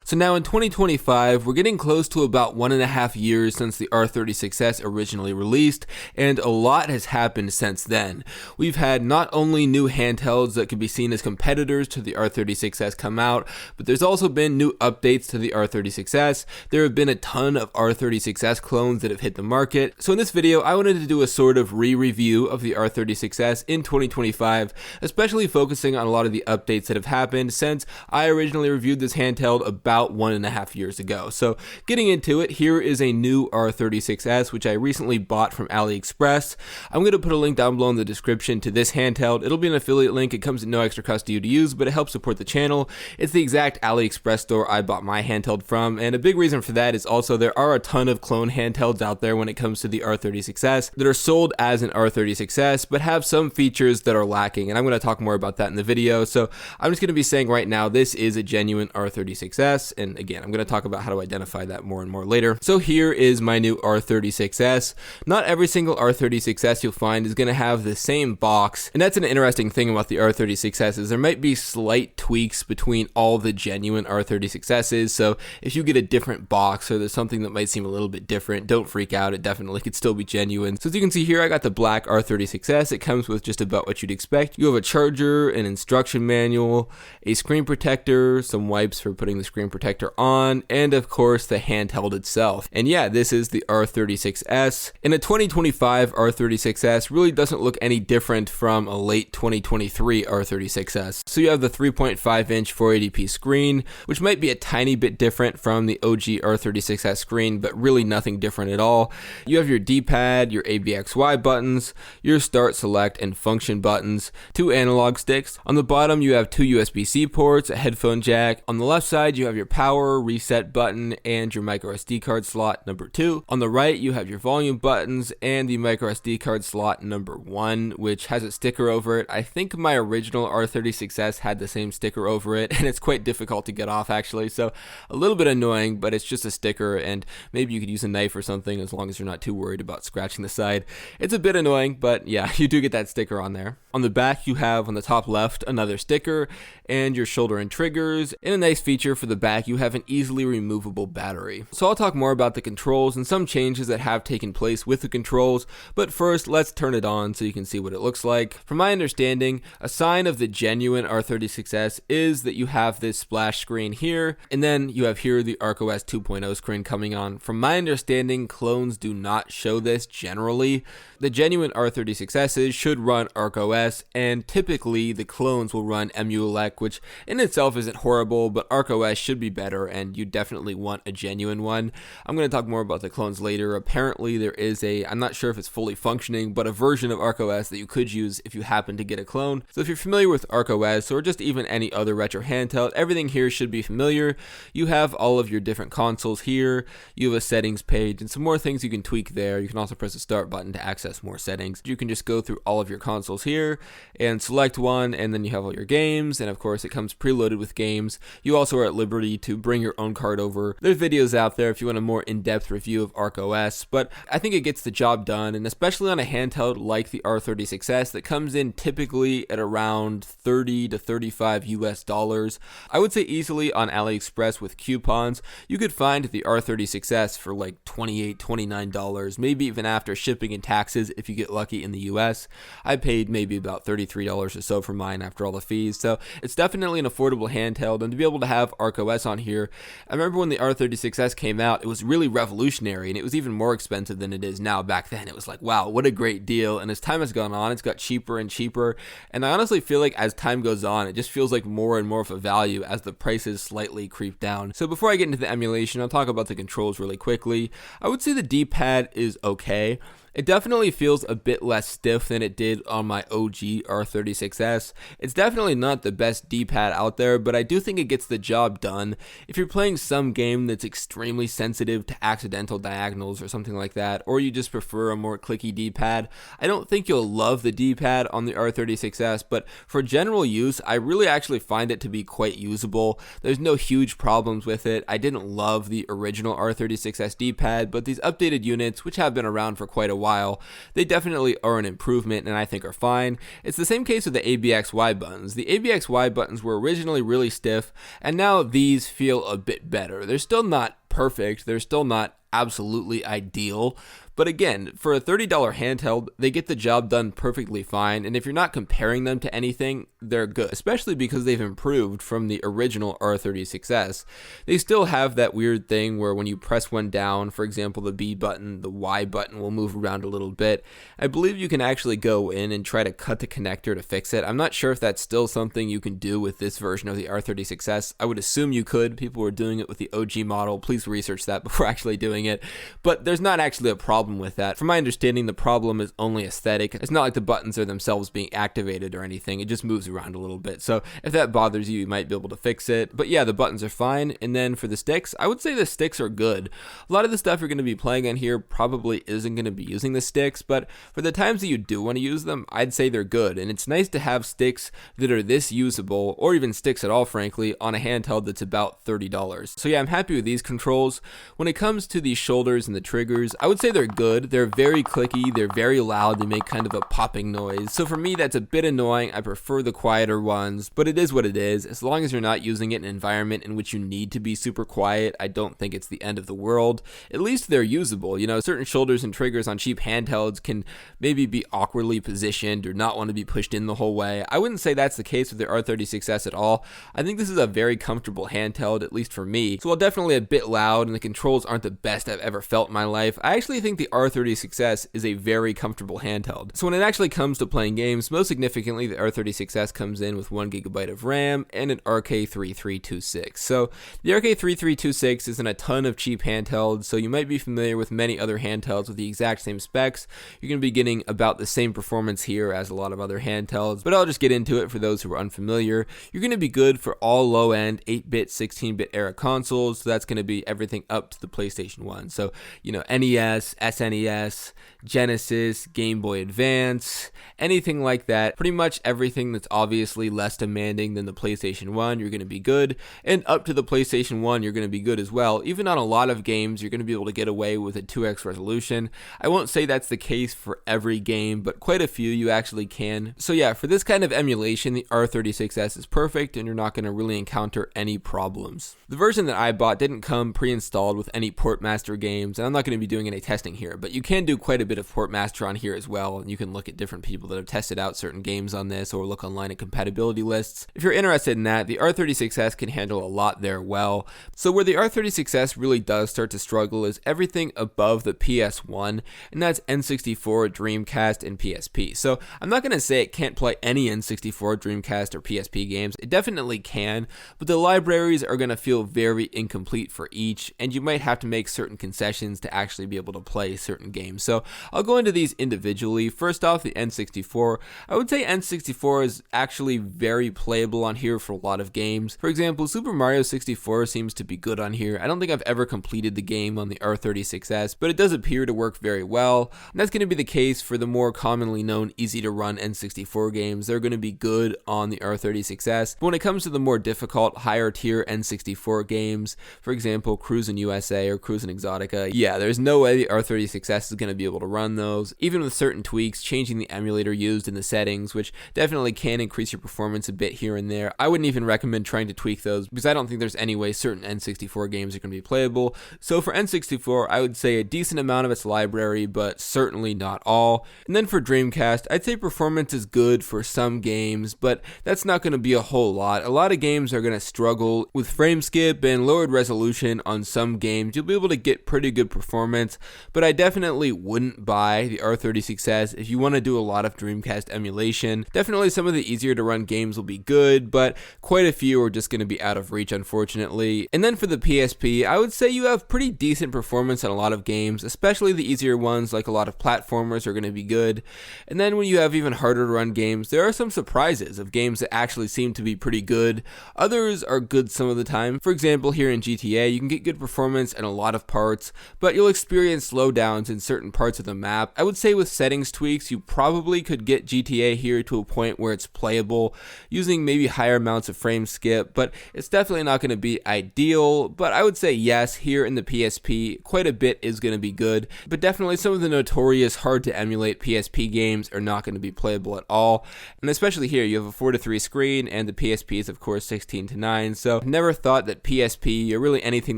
So now in 2025, we're getting close to about 1.5 years since the R36S originally released, and a lot has happened since then. We've had not only new handhelds that could be seen as competitors to the R36S come out, but there's also been new updates to the R36S. There have been a ton of R36S clones that have hit the market. So in this video, I wanted to do a sort of re-review of the R36S in 2025, especially focusing on a lot of the updates that have happened since I originally reviewed this handheld about 1.5 years ago. So getting into it, here is a new R36S which I recently bought from AliExpress. I'm going to put a link down below in the description to this handheld. It'll be an affiliate link. It comes at no extra cost to you to use, but it helps support the channel. It's the exact AliExpress store I bought my handheld from, and a big reason for that is also there are a ton of clone handhelds out there when it comes to the R36S that are sold as an R36S but have some features that are lacking, and I'm going to talk more about that in the video. So I'm just going to be saying right now this is a genuine R36S. And again, I'm going to talk about how to identify that more and more later. So here is my new R36S. Not every single R36S you'll find is going to have the same box, and that's an interesting thing about the R36S is there might be slight tweaks between all the genuine R36Ss. So if you get a different box or there's something that might seem a little bit different, don't freak out. It definitely could still be genuine. So as you can see here, I got the black R36S. It comes with just about what you'd expect. You have a charger, an instruction manual, a screen protector, some wipes for putting the screen protector on, and of course the handheld itself. And yeah, this is the R36S. In a 2025 R36S really doesn't look any different from a late 2023 R36S. So you have the 3.5 inch 480p screen, which might be a tiny bit different from the OG R36S screen, but really nothing different at all. You have your D-pad, your ABXY buttons, your start, select, and function buttons, 2 analog sticks. On the bottom you have 2 USB-C ports, a headphone jack. On the left side you have your power, reset button, and your micro SD card slot number 2. On the right you have your volume buttons and the micro SD card slot number 1, which has a sticker over it. I think my original R36S had the same sticker over it, and it's quite difficult to get off actually, so a little bit annoying, but it's just a sticker, and maybe you could use a knife or something as long as you're not too worried about scratching the side. It's a bit annoying, but yeah, you do get that sticker on there. On the back you have on the top left another sticker and your shoulder and triggers, and a nice feature for the back, you have an easily removable battery. So I'll talk more about the controls and some changes that have taken place with the controls, but first let's turn it on so you can see what it looks like. From my understanding, a sign of the genuine R36S is that you have this splash screen here, and then you have here the ArcOS 2.0 screen coming on. From my understanding, clones do not show this generally. The genuine R36Ss should run ArcOS, and typically the clones will run Emulation, which in itself isn't horrible, but ArcOS should be better, and you definitely want a genuine one. I'm going to talk more about the clones later. Apparently there is I'm not sure if it's fully functioning, but a version of ArcOS that you could use if you happen to get a clone. So if you're familiar with ArcOS or just even any other retro handheld, everything here should be familiar. You have all of your different consoles here. You have a settings page and some more things you can tweak there. You can also press the start button to access more settings. You can just go through all of your consoles here and select one, and then you have all your games, and of course it comes preloaded with games. You also are at liberty to bring your own card over. There's videos out there if you want a more in-depth review of ArcOS, but I think it gets the job done, and especially on a handheld like the R36S that comes in typically at around $30 to $35 US. I would say easily on AliExpress with coupons, you could find the R36S for like $28, $29, maybe even after shipping and taxes if you get lucky in the US. I paid maybe about $33 or so for mine after all the fees, so it's definitely an affordable handheld, and to be able to have ArcOS on here, I remember when the R36S came out, it was really revolutionary, and it was even more expensive than it is now. Back then it was like, wow, what a great deal, and as time has gone on, it's got cheaper and cheaper, and I honestly feel like as time goes on, it just feels like more and more of a value as the prices slightly creep down. So before I get into the emulation, I'll talk about the controls really quickly. I would say the D-pad is okay. It definitely feels a bit less stiff than it did on my OG R36S. It's definitely not the best D-pad out there, but I do think it gets the job done. If you're playing some game that's extremely sensitive to accidental diagonals or something like that, or you just prefer a more clicky D-pad, I don't think you'll love the D-pad on the R36S, but for general use, I really actually find it to be quite usable. There's no huge problems with it. I didn't love the original R36S D-pad, but these updated units, which have been around for quite a while, while, they definitely are an improvement and I think are fine. It's the same case with the ABXY buttons. The ABXY buttons were originally really stiff, and now these feel a bit better. They're still not perfect, they're still not absolutely ideal, but again, for a $30 handheld, they get the job done perfectly fine, and if you're not comparing them to anything, they're good, especially because they've improved from the original R36S. They still have that weird thing where when you press one down, for example the B button, the Y button will move around a little bit. I believe you can actually go in and try to cut the connector to fix it. I'm not sure if that's still something you can do with this version of the R36S. I would assume you could. People were doing it with the OG model. Please research that before actually doing it, but there's not actually a problem with that. From my understanding, the problem is only aesthetic. It's not like the buttons are themselves being activated or anything. It just moves around a little bit. So if that bothers you, you might be able to fix it. But yeah, the buttons are fine. And then for the sticks, I would say the sticks are good. A lot of the stuff you're going to be playing on here probably isn't going to be using the sticks, but for the times that you do want to use them, I'd say they're good. And it's nice to have sticks that are this usable, or even sticks at all, frankly, on a handheld that's about $30. So yeah, I'm happy with these controls. When it comes to the shoulders and the triggers, I would say they're good. They're very clicky, they're very loud, they make kind of a popping noise. So for me, that's a bit annoying. I prefer the quieter ones, but it is what it is. As long as you're not using it in an environment in which you need to be super quiet, I don't think it's the end of the world. At least they're usable. You know, certain shoulders and triggers on cheap handhelds can maybe be awkwardly positioned or not want to be pushed in the whole way. I wouldn't say that's the case with the R36S at all. I think this is a very comfortable handheld, at least for me. So while definitely a bit loud and the controls aren't the best I've ever felt in my life, I actually think the R36S is a very comfortable handheld. So when it actually comes to playing games, most significantly, the R36S comes in with 1GB of RAM and an RK3326. So the RK3326 isn't a ton of cheap handhelds, so you might be familiar with many other handhelds with the exact same specs. You're going to be getting about the same performance here as a lot of other handhelds, but I'll just get into it for those who are unfamiliar. You're going to be good for all low-end 8-bit, 16-bit era consoles, so that's going to be everything up to the PlayStation 1. So, you know, NES, SNES, Genesis, Game Boy Advance, anything like that. Pretty much everything that's obviously less demanding than the PlayStation 1, you're going to be good. And up to the PlayStation 1, you're going to be good as well. Even on a lot of games, you're going to be able to get away with a 2x resolution. I won't say that's the case for every game, but quite a few you actually can. So yeah, for this kind of emulation, the R36S is perfect and you're not going to really encounter any problems. The version that I bought didn't come pre-installed with any Portmaster games, and I'm not going to be doing any testing here, but you can do quite a bit of Portmaster on here as well, and you can look at different people that have tested out certain games on this or look online at compatibility lists. If you're interested in that, the R36S can handle a lot there well. So where the R36S really does start to struggle is everything above the PS1, and that's N64, Dreamcast, and PSP. So I'm not going to say it can't play any N64, Dreamcast, or PSP games. It definitely can, but the libraries are going to feel very incomplete for each, and you might have to make certain concessions to actually be able to play certain games. So I'll go into these individually. First off, the N64. I would say N64 is actually very playable on here for a lot of games. For example, Super Mario 64 seems to be good on here. I don't think I've ever completed the game on the R36S, but it does appear to work very well. And that's going to be the case for the more commonly known easy to run N64 games. They're going to be good on the R36S. But when it comes to the more difficult, higher tier N64 games, for example, Cruisin' USA or Cruisin' Exotica, yeah, there's no way the R36S is going to be able to run those. Even with certain tweaks, changing the emulator used in the settings, which definitely can increase your performance a bit here and there. I wouldn't even recommend trying to tweak those because I don't think there's any way certain N64 games are going to be playable. So for N64, I would say a decent amount of its library, but certainly not all. And then for Dreamcast, I'd say performance is good for some games, but that's not going to be a whole lot. A lot of games are going to struggle with frame skip and lowered resolution on some games. You'll be able to get pretty good performance, but I definitely wouldn't buy the R36S if you want to do a lot of Dreamcast emulation. Definitely some of the easier to run games will be good, but quite a few are just going to be out of reach, unfortunately. And then for the PSP, I would say you have pretty decent performance on a lot of games, especially the easier ones like a lot of platformers are going to be good. And then when you have even harder to run games, there are some surprises of games that actually seem to be pretty good. Others are good some of the time. For example, here in GTA, you can get good performance in a lot of enough parts, but you'll experience slowdowns in certain parts of the map. I would say with settings tweaks, you probably could get GTA here to a point where it's playable using maybe higher amounts of frame skip, but it's definitely not going to be ideal. But I would say yes, here in the PSP, quite a bit is going to be good, but definitely some of the notorious hard to emulate PSP games are not going to be playable at all. And especially here, you have a 4:3 screen, and the PSP is of course 16:9, so never thought that PSP or really anything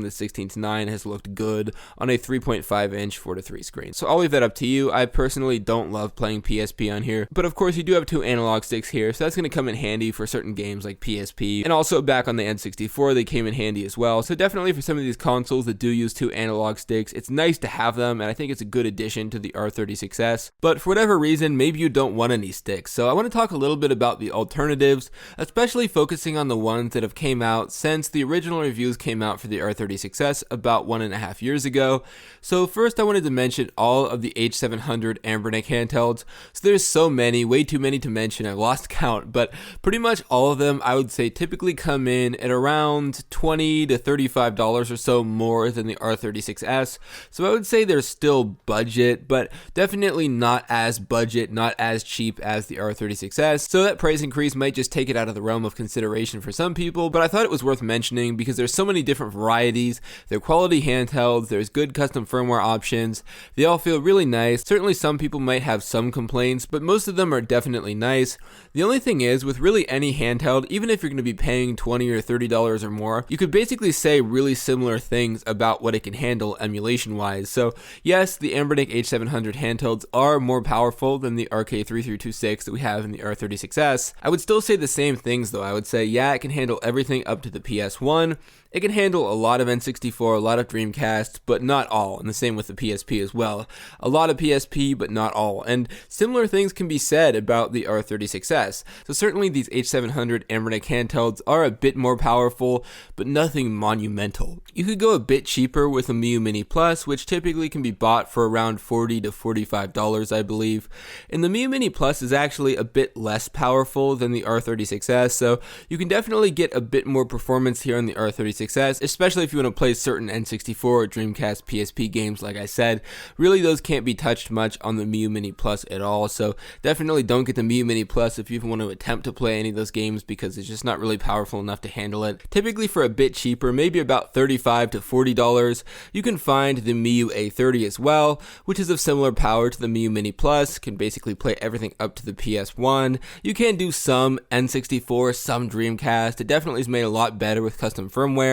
that's 16:9 has looked good on a 3.5-inch 4:3 screen. So I'll leave that up to you. I personally don't love playing PSP on here, but of course you do have 2 analog sticks here, so that's going to come in handy for certain games like PSP, and also back on the N64 they came in handy as well. So definitely for some of these consoles that do use 2 analog sticks, it's nice to have them, and I think it's a good addition to the R36S. But for whatever reason, maybe you don't want any sticks. So I want to talk a little bit about the alternatives, especially focusing on the ones that have came out since the original reviews came out for the R36S about 1.5 years ago. So first I wanted to mention all of the H700 Anbernic handhelds. So there's so many, way too many to mention, I lost count, but pretty much all of them I would say typically come in at around $20 to $35 or so more than the R36S. So I would say they're still budget, but definitely not as budget, not as cheap as the R36S. So that price increase might just take it out of the realm of consideration for some people, but I thought it was worth mentioning because there's so many different varieties. They're quality handhelds, there's good custom firmware options, they all feel really nice. Certainly some people might have some complaints, but most of them are definitely nice. The only thing is, with really any handheld, even if you're going to be paying $20 or $30 or more, you could basically say really similar things about what it can handle emulation wise. So yes, the Anbernic H700 handhelds are more powerful than the RK3326 that we have in the R36S. I would still say the same things though. I would say yeah, it can handle everything up to the PS1. It can handle a lot of N64, a lot of Dreamcast, but not all, and the same with the PSP as well. A lot of PSP, but not all, and similar things can be said about the R36S. So certainly these H700 Anbernic handhelds are a bit more powerful, but nothing monumental. You could go a bit cheaper with a Miu Mini Plus, which typically can be bought for around $40 to $45, I believe, and the Miu Mini Plus is actually a bit less powerful than the R36S, so you can definitely get a bit more performance here on the R36S, especially if you want to play certain N64 or Dreamcast PSP games like I said. Really those can't be touched much on the Miu Mini Plus at all, so definitely don't get the Miu Mini Plus if you even want to attempt to play any of those games because it's just not really powerful enough to handle it. Typically for a bit cheaper, maybe about $35 to $40, you can find the Miu A30 as well, which is of similar power to the Miu Mini Plus, can basically play everything up to the PS1. You can do some N64, some Dreamcast. It definitely is made a lot better with custom firmware.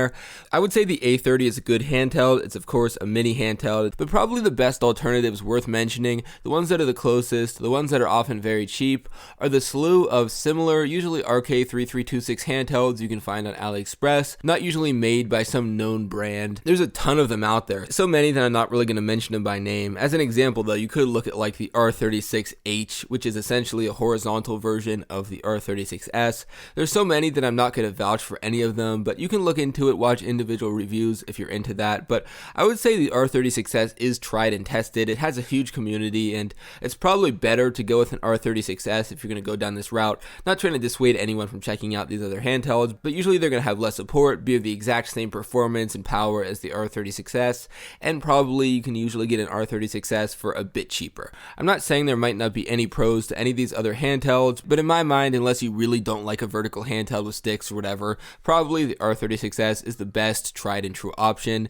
I would say the A30 is a good handheld. It's of course a mini handheld, but probably the best alternatives worth mentioning, the ones that are the closest, the ones that are often very cheap, are the slew of similar, usually RK3326 handhelds you can find on AliExpress, not usually made by some known brand. There's a ton of them out there, so many that I'm not really going to mention them by name. As an example though, you could look at like the R36H, which is essentially a horizontal version of the R36S. There's so many that I'm not going to vouch for any of them, but you can look into it, watch individual reviews if you're into that. But I would say the R36S is tried and tested. It has a huge community, and it's probably better to go with an R36S if you're going to go down this route. Not trying to dissuade anyone from checking out these other handhelds, but usually they're going to have less support, be of the exact same performance and power as the R36S, and probably you can usually get an R36S for a bit cheaper. I'm not saying there might not be any pros to any of these other handhelds, but in my mind, unless you really don't like a vertical handheld with sticks or whatever, probably the R36S is the best tried and true option.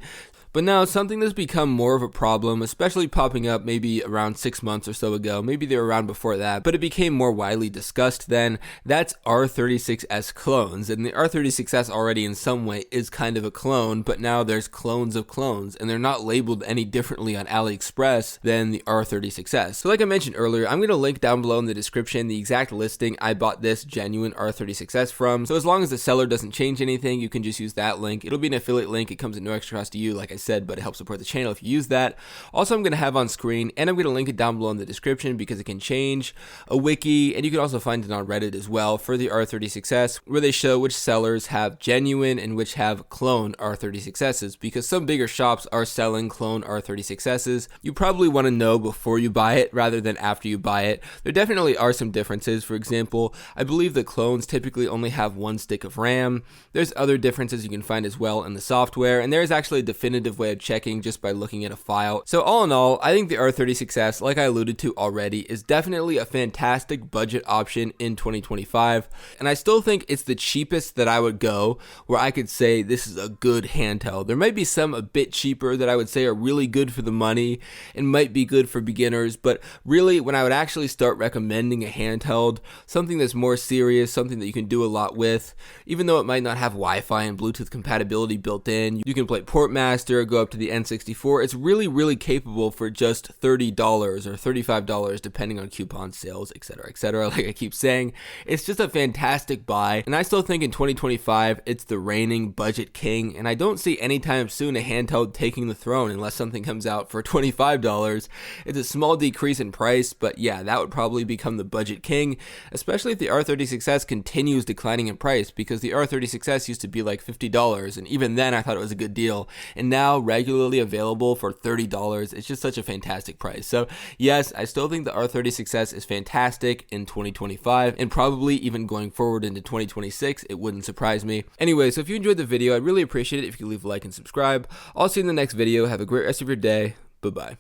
But now something that's become more of a problem, especially popping up maybe around 6 months or so ago, maybe they were around before that, but it became more widely discussed then, that's R36S clones. And the R36S already in some way is kind of a clone, but now there's clones of clones, and they're not labeled any differently on AliExpress than the R36S. So like I mentioned earlier, I'm going to link down below in the description the exact listing I bought this genuine R36S from. So as long as the seller doesn't change anything, you can just use that link. It'll be an affiliate link, it comes at no extra cost to you, like I said, but it helps support the channel if you use that. Also, I'm going to have on screen, and I'm going to link it down below in the description because it can change, a wiki, and you can also find it on Reddit as well for the R36S, where they show which sellers have genuine and which have clone R36Ss, because some bigger shops are selling clone R36Ss. You probably want to know before you buy it rather than after you buy it. There definitely are some differences. For example, I believe the clones typically only have 1 stick of RAM. There's other differences you can find as well in the software, and there is actually a definitive intuitive way of checking just by looking at a file. So all in all, I think the R36S, like I alluded to already, is definitely a fantastic budget option in 2025, and I still think it's the cheapest that I would go where I could say this is a good handheld. There might be some a bit cheaper that I would say are really good for the money and might be good for beginners, but really when I would actually start recommending a handheld, something that's more serious, something that you can do a lot with, even though it might not have Wi-Fi and Bluetooth compatibility built in, you can play Portmaster, go up to the N64. It's really capable for just $30 or $35 depending on coupon sales, etc. Like I keep saying, it's just a fantastic buy, and I still think in 2025 it's the reigning budget king, and I don't see anytime soon a handheld taking the throne unless something comes out for $25. It's a small decrease in price, but yeah, that would probably become the budget king, especially if the R36S continues declining in price, because the R36S used to be like $50, and even then I thought it was a good deal, and now regularly available for $30. It's just such a fantastic price. So yes, I still think the R36S is fantastic in 2025, and probably even going forward into 2026, it wouldn't surprise me. Anyway, so if you enjoyed the video, I'd really appreciate it if you could leave a like and subscribe. I'll see you in the next video. Have a great rest of your day. Bye-bye.